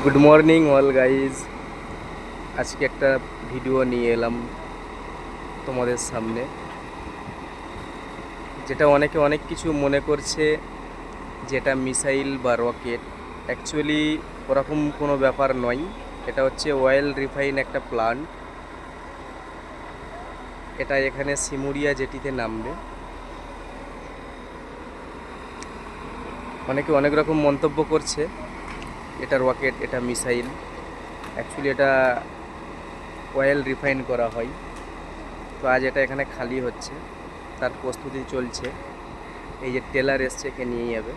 Good morning all guys. আজকে একটা video নিয়ে এলাম তোমাদের সামনে, যেটা অনেকে অনেক কিছু মনে করছে যেটা মিসাইল বা রকেট। অ্যাকচুয়ালি ওরকম কোনো ব্যাপার নয়। এটা হচ্ছে অয়েল রিফাইন একটা প্লান্ট। এটা এখানে সিমুরিয়া জেটিতে নামবে। অনেকে অনেক রকম মন্তব্য করছে, এটা রকেট, এটা মিসাইল। অ্যাকচুয়ালি এটা অয়েল রিফাইন করা হয়। তো আজ এটা এখানে খালি হচ্ছে, তার প্রস্তুতি চলছে। এই যে টেলার এসছে, একে নিয়ে যাবে।